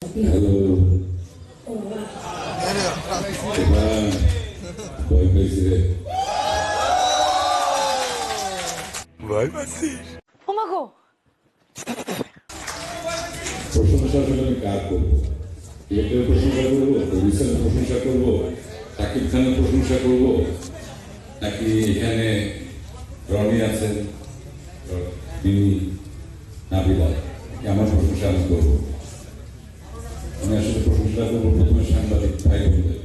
Hello, ভয় পেয়েছি রে। ভয় পাচ্ছিস? ওমাগো প্রশংসা আসলে আমি কার করবো? ডিরেক্টরের প্রশংসা করবো, প্রডিউসারের প্রশংসা করবো, শাকিব খানের প্রশংসা করবো, নাকি এখানে রনি আছেন, বিনি, নাবিলা, আমার প্রশংসা আমি করবো? আমি আসলে প্রশংসা করবো প্রথমে সাংবাদিক ভাই বোনদের।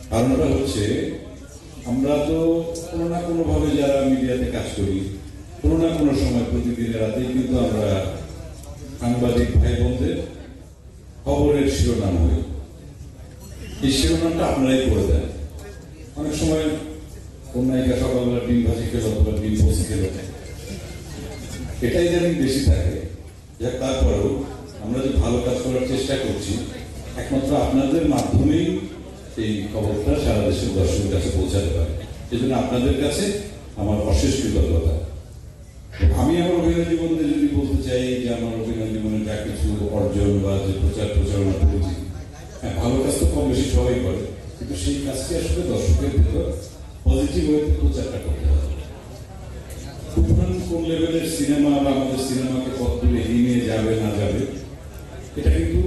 কারণটা হচ্ছে, আমরা তো কোনো না কোনোভাবে যারা মিডিয়াতে কাজ করি, কোনো না কোনো সময় প্রতিদিনের রাতেই কিন্তু আমরা সাংবাদিক ভাই বোনদের খবরের শিরোনাম হই। এই শিরোনামটা আপনারাই করে দেন। অনেক সময় কোন নায়িকা সকালবেলা ডিম ভাজি খেলো অথবা ডিম পচি খেলো, এটাই যেন বেশি থাকে। যাক, তারপরেও আমরা যে ভালো কাজ করার চেষ্টা করছি, একমাত্র আপনাদের মাধ্যমেই এই খবরটা সারা দেশের দর্শকের কাছে পৌঁছাতে পারে। এই জন্য আপনাদের কাছে আমার অশেষ কৃতজ্ঞতা। আমি আমার অভিনয় জীবনে যদি বলতে চাই যে আমার অভিনয় জীবনে যা কিছু অর্জন বা যে প্রচারণা করেছি, হ্যাঁ, ভালো কাজ তো কম বেশি সবাই করে, কিন্তু সেই কাজটি আসলে দর্শকের ভেতর পজিটিভ ওয়েতে প্রচারটা করতে হবে। তুফান কোন লেভেলের সিনেমা বা আমাদের সিনেমাকে কতদূর এগিয়ে নিয়ে যাবে না যাবে, এটা কিন্তু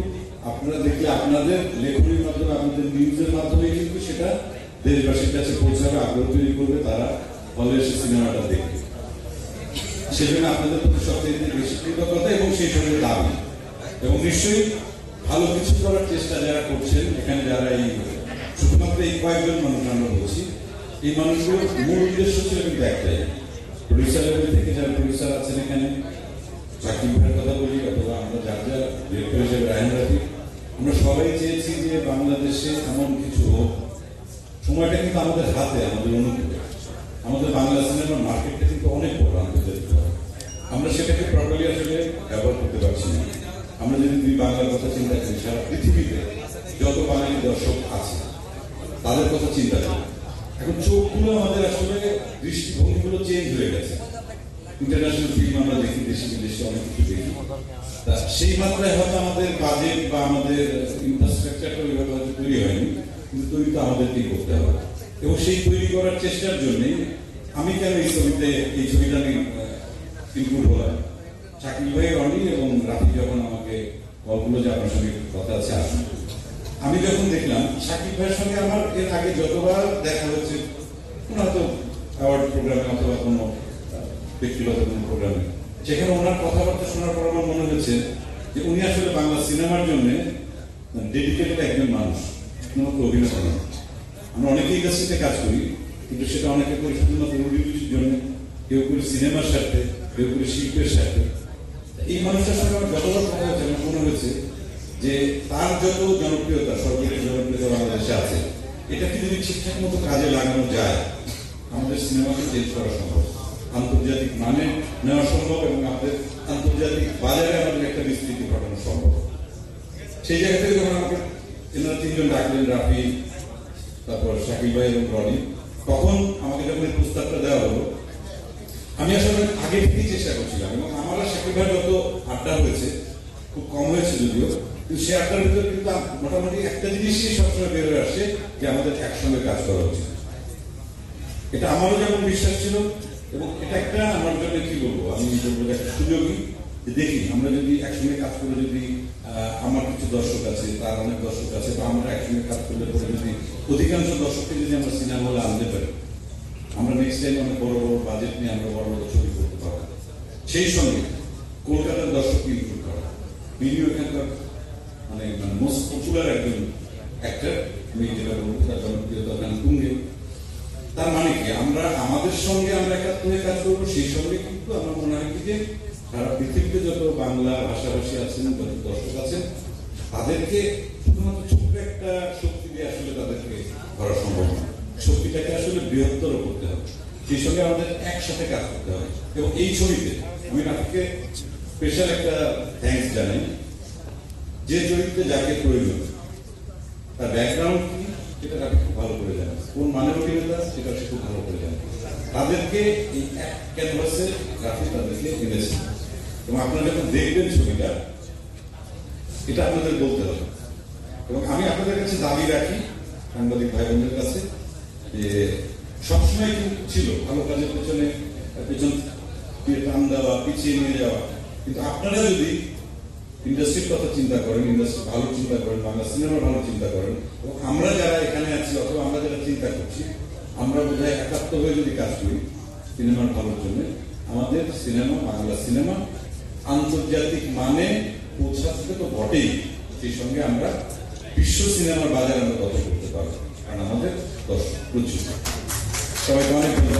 আপনারা দেখলে আপনাদের লেখনীর মাধ্যমে, আপনাদের নিউজের মাধ্যমে কিন্তু সেটা দেশবাসীর কাছে পৌঁছাবে, আগ্রহ তৈরি করবে, তারা হলে এসে সিনেমাটা দেখবে। সেজন্য আপনাদের প্রতি সবচেয়ে বেশি কৃতজ্ঞতা এবং সেই সঙ্গে দাবি, এবং নিশ্চয়ই ভালো কিছু করার চেষ্টা যারা করছেন এখানে, যারা এই শুধুমাত্র এই কয়েকজন মানুষ আমরা বলছি, এই মানুষগুলোর মূল উদ্দেশ্য ছিল কিন্তু একটাই। প্রডিউসার লেভেল থেকে যারা প্রডিউসার আছেন এখানে, শাকিব ভাইয়ের কথা বলি অথবা আমরা যার যার ডিরেক্টর হিসেবে রায়হান রাফি, আমরা সবাই চেয়েছি যে বাংলাদেশে এমন কিছু হোক। সময়টা কিন্তু আমাদের হাতে, আমাদের অনুকূলে। আমাদের বাংলা সিনেমার মার্কেটটা কিন্তু অনেক বড় আন্তর্জাতিক। আমরা সেটাকে প্রপারলি আসলে ব্যবহার করতে পারছি না। আমরা যদি দুই বাংলার কথা চিন্তা করি, সারা পৃথিবীতে যত বাঙালি দর্শক আছে তাদের কথা চিন্তা করি। এখন চোখগুলো আমাদের আসলে দৃষ্টিভঙ্গিগুলো চেঞ্জ হয়ে গেছে। ইন্টারন্যাশনাল ফিল্ম আমরা দেখি, দেশে বিদেশে অনেক কিছু দেখি। সেই মাত্রায় হয়তো আমাদের বাজেট বা আমাদের ইনফ্রাস্ট্রাকচারটা ওইভাবে হয়তো তৈরি হয়নি, কিন্তু তৈরি তো আমাদেরকেই করতে হবে। এবং সেই তৈরি করার চেষ্টার জন্যই আমি কেন এই ছবিটা আমি ইনক্লুড হলাম। শাকিব ভাই, রনি এবং রাফি যখন আমাকে বললো যে আপনার সঙ্গে কথা আছে আসুন, আমি যখন দেখলাম শাকিব ভাইয়ের সঙ্গে আমার এর আগে যতবার দেখা হচ্ছে, কোনো হয়তো অ্যাওয়ার্ড প্রোগ্রামে অথবা কোনো ব্যক্তিগত কোনো প্রোগ্রামে, সেখানে ওনার কথাবার্তা শোনার পর আমার মনে হয়েছে যে উনি আসলে বাংলা সিনেমার জন্য ডেডিকেটেড একজন মানুষ, শুধুমাত্র অভিনেতা নন। আমরা অনেকে ইন্ডাস্ট্রিতে কাজ করি, কিন্তু সেটা অনেকে করি শুধুমাত্র রুটির জন্য, কেউ করি সিনেমার সাথে, কেউ করি শিল্পের সাথে। এই মানুষটার সঙ্গে আমার যতবার কথা হয়েছে আমার মনে হয়েছে যে তার যত জনপ্রিয়তা, সর্বোচ্চ জনপ্রিয়তা বাংলাদেশে আছে, এটাকে যদি ঠিকঠাক মতো কাজে লাগানো যায়, আমাদের সিনেমাকে চেঞ্জ করা সম্ভব, আন্তর্জাতিক মানে নেওয়া সম্ভব, এবং আমাদের আন্তর্জাতিক বাজারে আমাদের একটা বিস্তৃতি ঘটানো সম্ভব। সেই জায়গা থেকে যখন আমাকে এনারা তিনজন ডাকলেন, রাফি, তারপর শাকিব ভাই এবং রনি, তখন আমাকে যখন এই প্রস্তাবটা দেওয়া হলো, আমি আসলে আগে থেকেই চেষ্টা করছিলাম। এবং আমার শাকিব ভাই যত আড্ডা হয়েছে, খুব কম হয়েছে যদিও, কিন্তু সে আড্ডার ভিতরে কিন্তু মোটামুটি একটা জিনিসই সবসময় বের হয়ে আসছে যে আমাদের একসঙ্গে কাজ করা উচিত। এটা আমারও যেমন বিশ্বাস ছিল, এবং এটা একটা আমার জন্য কি বলবো, আমি বলবো একটা সুযোগই, যে দেখি আমরা যদি একসঙ্গে কাজ করে, যদি আমার কিছু দর্শক আছে, তার অনেক দর্শক আছে, বা আমরা একসঙ্গে কাজ করলে পরে যদি অধিকাংশ দর্শককে যদি আমরা সিনেমা হলে আনতে পারি, আমরা নেক্সট টাইম অনেক বড় বড় বাজেট নিয়ে আমরা বড় বড় ছবি করতে পারবো। সেই সঙ্গে কলকাতার দর্শককে ইনক্লুড করা। বিনিও এখানকার মানে মোস্ট পপুলার একজন অ্যাক্টর, আমি যেটা বলবো তার জনপ্রিয়তা ওখানে তুঙ্গে। তার মানে কি, আমরা আমাদের সঙ্গে আমরা একাত্ম হয়ে কাজ করবো, সেই সঙ্গে কিন্তু আমার মনে হয় কি যে সারা পৃথিবীতে যত বাংলা ভাষাভাষী আছেন, যত দর্শক আছেন, তাদেরকে শুধুমাত্র ছোট্ট একটা শক্তি দিয়ে আসলে তাদেরকে করা সম্ভব না। শক্তিটাকে আসলে বৃহত্তর করতে হবে, সেই সঙ্গে আমাদের একসাথে কাজ করতে হবে। এবং এই ছবিতে আমি রাফিকে স্পেশাল একটা থ্যাঙ্কস জানাই। যে চরিত্রে যাকে প্রয়োজন, তার ব্যাকগ্রাউন্ড কি সেটা রাফি খুব ভালো করে জানে, কোন মানের অভিনেতা সেটা সে খুব ভালো করে জানে। তাদেরকে এই এক ক্যানভাসে রাফি তাদেরকে এনেছে। এবং আপনারা যখন দেখবেন ছবিটা, এটা আপনাদের বলতে হবে। এবং আমি আপনাদের কাছে দাবি রাখি, সাংবাদিক ভাই বোনদের কাছে, যে সবসময় কিন্তু ছিল ভালো কাজের পেছন দিয়ে টান দেওয়া, পিছিয়ে নিয়ে যাওয়া, কিন্তু আপনারা যদি ইন্ডাস্ট্রির কথা চিন্তা করেন, ইন্ডাস্ট্রি ভালো চিন্তা করেন, বাংলা সিনেমার ভালো চিন্তা করেন, এবং আমরা যারা এখানে আছি অথবা আমরা যারা চিন্তা করছি, আমরা বোধহয় একাত্ম হয়ে যদি কাজ করি সিনেমার ভালোর জন্য, আমাদের সিনেমা, বাংলা সিনেমা আন্তর্জাতিক মানে পৌঁছাতে তো বটেই, সেই সঙ্গে আমরা বিশ্ব সিনেমার বাজারে আমরা দখল করতে পারবো, কারণ আমাদের দর্শক প্রচুর। সবাইকে অনেক ধন্যবাদ।